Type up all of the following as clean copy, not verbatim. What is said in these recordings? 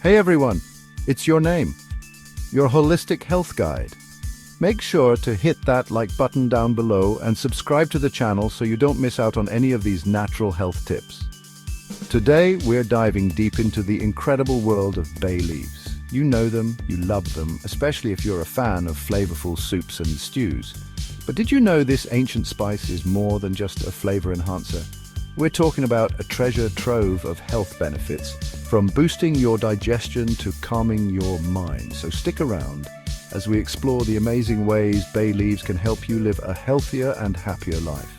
Hey everyone, it's your name, your holistic health guide. Make sure to hit that like button down below and subscribe to the channel so you don't miss out on any of these natural health tips. Today, we're diving deep into the incredible world of bay leaves. You know them, you love them, especially if you're a fan of flavorful soups and stews. But did you know this ancient spice is more than just a flavor enhancer? We're talking about a treasure trove of health benefits, from boosting your digestion to calming your mind. So stick around as we explore the amazing ways bay leaves can help you live a healthier and happier life.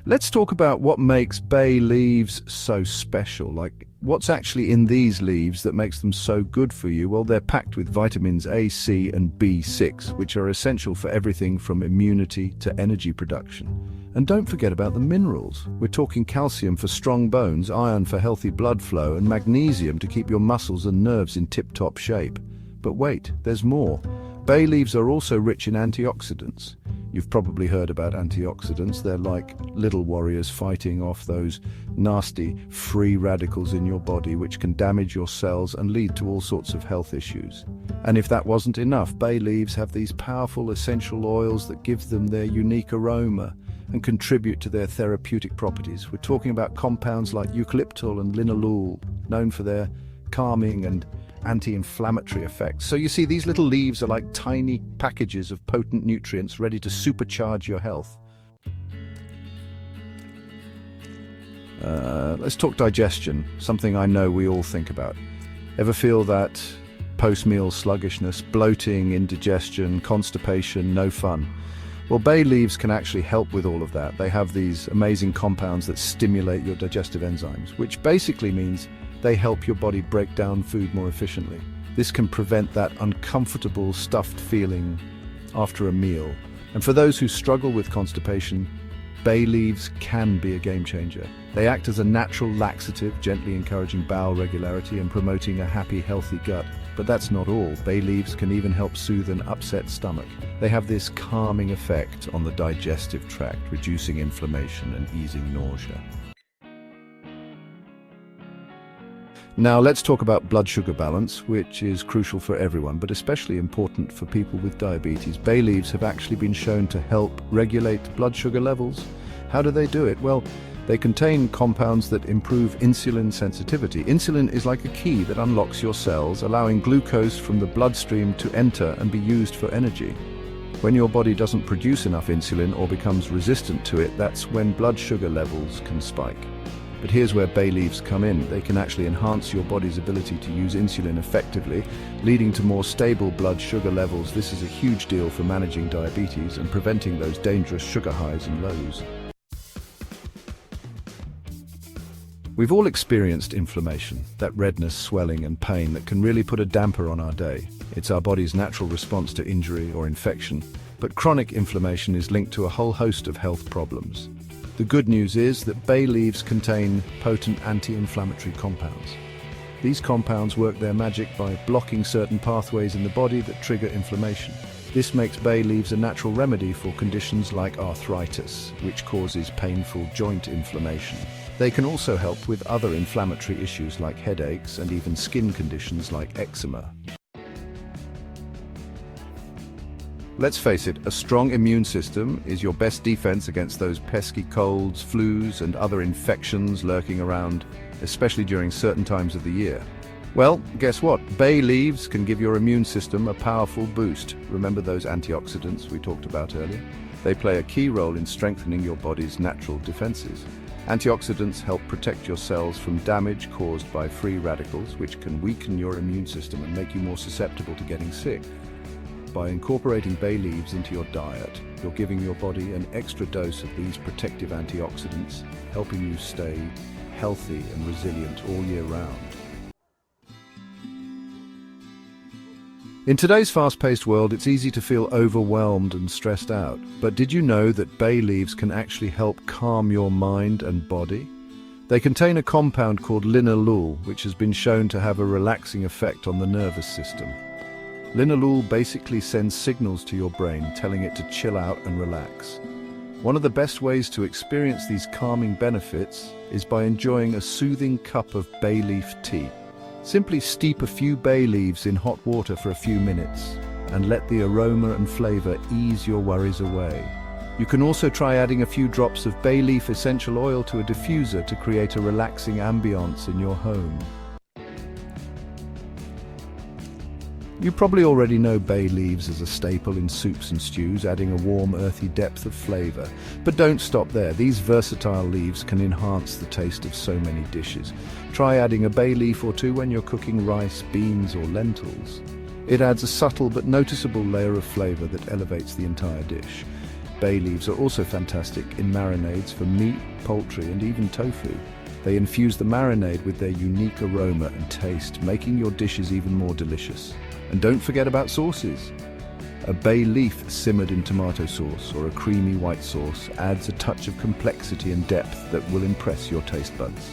Let's talk about what makes bay leaves so special. Like, what's actually in these leaves that makes them so good for you? Well, they're packed with vitamins A, C, and B6, which are essential for everything from immunity to energy production. And don't forget about the minerals. We're talking calcium for strong bones, iron for healthy blood flow, and magnesium to keep your muscles and nerves in tip-top shape. But wait, there's more. Bay leaves are also rich in antioxidants. You've probably heard about antioxidants. They're like little warriors fighting off those nasty free radicals in your body, which can damage your cells and lead to all sorts of health issues. And if that wasn't enough, bay leaves have these powerful essential oils that give them their unique aroma and contribute to their therapeutic properties. We're talking about compounds like eucalyptul and linalool, known for their calming and anti-inflammatory effects. So you see, these little leaves are like tiny packages of potent nutrients ready to supercharge your health. Let's talk digestion, something I know we all think about. Ever feel that post-meal sluggishness, bloating, indigestion, constipation, no fun? Well, bay leaves can actually help with all of that. They have these amazing compounds that stimulate your digestive enzymes, which basically means they help your body break down food more efficiently. This can prevent that uncomfortable, stuffed feeling after a meal. And for those who struggle with constipation, bay leaves can be a game changer. They act as a natural laxative, gently encouraging bowel regularity and promoting a happy, healthy gut. But that's not all. Bay leaves can even help soothe an upset stomach. They have this calming effect on the digestive tract, reducing inflammation and easing nausea. Now let's talk about blood sugar balance, which is crucial for everyone, but especially important for people with diabetes. Bay leaves have actually been shown to help regulate blood sugar levels. How do they do it? Well, they contain compounds that improve insulin sensitivity. Insulin is like a key that unlocks your cells, allowing glucose from the bloodstream to enter and be used for energy. When your body doesn't produce enough insulin or becomes resistant to it, that's when blood sugar levels can spike. But here's where bay leaves come in. They can actually enhance your body's ability to use insulin effectively, leading to more stable blood sugar levels. This is a huge deal for managing diabetes and preventing those dangerous sugar highs and lows. We've all experienced inflammation, that redness, swelling, and pain that can really put a damper on our day. It's our body's natural response to injury or infection, but chronic inflammation is linked to a whole host of health problems. The good news is that bay leaves contain potent anti-inflammatory compounds. These compounds work their magic by blocking certain pathways in the body that trigger inflammation. This makes bay leaves a natural remedy for conditions like arthritis, which causes painful joint inflammation. They can also help with other inflammatory issues like headaches and even skin conditions like eczema. Let's face it, a strong immune system is your best defense against those pesky colds, flus, and other infections lurking around, especially during certain times of the year. Well, guess what? Bay leaves can give your immune system a powerful boost. Remember those antioxidants we talked about earlier? They play a key role in strengthening your body's natural defenses. Antioxidants help protect your cells from damage caused by free radicals, which can weaken your immune system and make you more susceptible to getting sick. By incorporating bay leaves into your diet, you're giving your body an extra dose of these protective antioxidants, helping you stay healthy and resilient all year round. In today's fast-paced world, it's easy to feel overwhelmed and stressed out. But did you know that bay leaves can actually help calm your mind and body? They contain a compound called linalool, which has been shown to have a relaxing effect on the nervous system. Linalool basically sends signals to your brain telling it to chill out and relax. One of the best ways to experience these calming benefits is by enjoying a soothing cup of bay leaf tea. Simply steep a few bay leaves in hot water for a few minutes and let the aroma and flavor ease your worries away. You can also try adding a few drops of bay leaf essential oil to a diffuser to create a relaxing ambiance in your home. You probably already know bay leaves as a staple in soups and stews, adding a warm, earthy depth of flavor. But don't stop there. These versatile leaves can enhance the taste of so many dishes. Try adding a bay leaf or two when you're cooking rice, beans, or lentils. It adds a subtle but noticeable layer of flavor that elevates the entire dish. Bay leaves are also fantastic in marinades for meat, poultry, and even tofu. They infuse the marinade with their unique aroma and taste, making your dishes even more delicious. And don't forget about sauces. A bay leaf simmered in tomato sauce or a creamy white sauce adds a touch of complexity and depth that will impress your taste buds.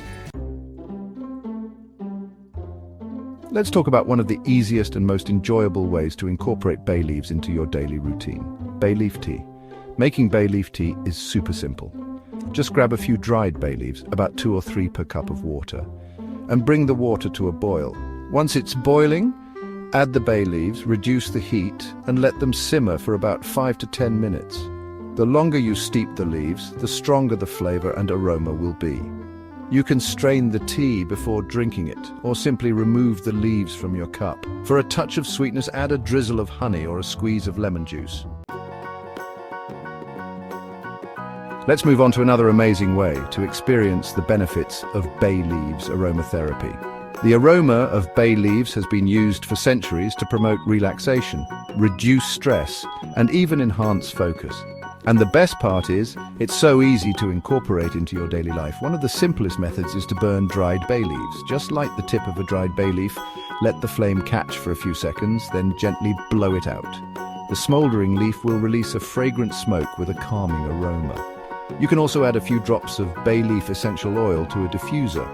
Let's talk about one of the easiest and most enjoyable ways to incorporate bay leaves into your daily routine. Bay leaf tea. Making bay leaf tea is super simple. Just grab a few dried bay leaves, about 2 or 3 per cup of water, and bring the water to a boil. Once it's boiling, add the bay leaves, reduce the heat, and let them simmer for about 5 to 10 minutes. The longer you steep the leaves, the stronger the flavor and aroma will be. You can strain the tea before drinking it, or simply remove the leaves from your cup. For a touch of sweetness, add a drizzle of honey or a squeeze of lemon juice. Let's move on to another amazing way to experience the benefits of bay leaves aromatherapy. The aroma of bay leaves has been used for centuries to promote relaxation, reduce stress, and even enhance focus. And the best part is, it's so easy to incorporate into your daily life. One of the simplest methods is to burn dried bay leaves. Just light the tip of a dried bay leaf, let the flame catch for a few seconds, then gently blow it out. The smoldering leaf will release a fragrant smoke with a calming aroma. You can also add a few drops of bay leaf essential oil to a diffuser.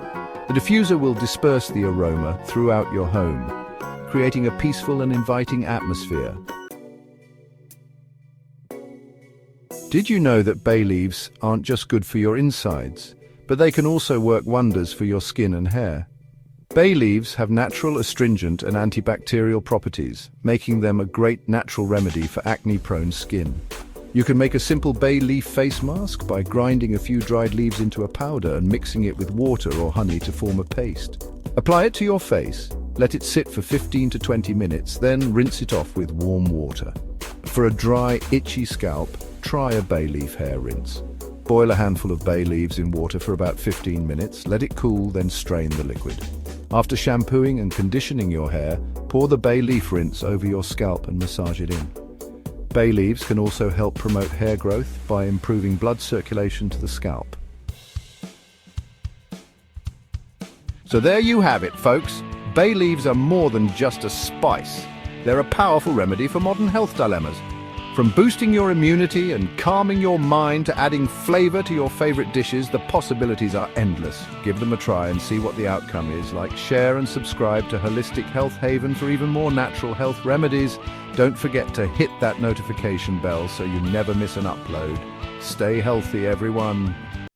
The diffuser will disperse the aroma throughout your home, creating a peaceful and inviting atmosphere. Did you know that bay leaves aren't just good for your insides, but they can also work wonders for your skin and hair? Bay leaves have natural astringent and antibacterial properties, making them a great natural remedy for acne-prone skin. You can make a simple bay leaf face mask by grinding a few dried leaves into a powder and mixing it with water or honey to form a paste. Apply it to your face, let it sit for 15 to 20 minutes, then rinse it off with warm water. For a dry, itchy scalp, try a bay leaf hair rinse. Boil a handful of bay leaves in water for about 15 minutes, let it cool, then strain the liquid. After shampooing and conditioning your hair, pour the bay leaf rinse over your scalp and massage it in. Bay leaves can also help promote hair growth by improving blood circulation to the scalp. So there you have it, folks. Bay leaves are more than just a spice. They're a powerful remedy for modern health dilemmas. From boosting your immunity and calming your mind to adding flavor to your favorite dishes, the possibilities are endless. Give them a try and see what the outcome is. Like, share and subscribe to Holistic Health Haven for even more natural health remedies. Don't forget to hit that notification bell so you never miss an upload. Stay healthy, everyone.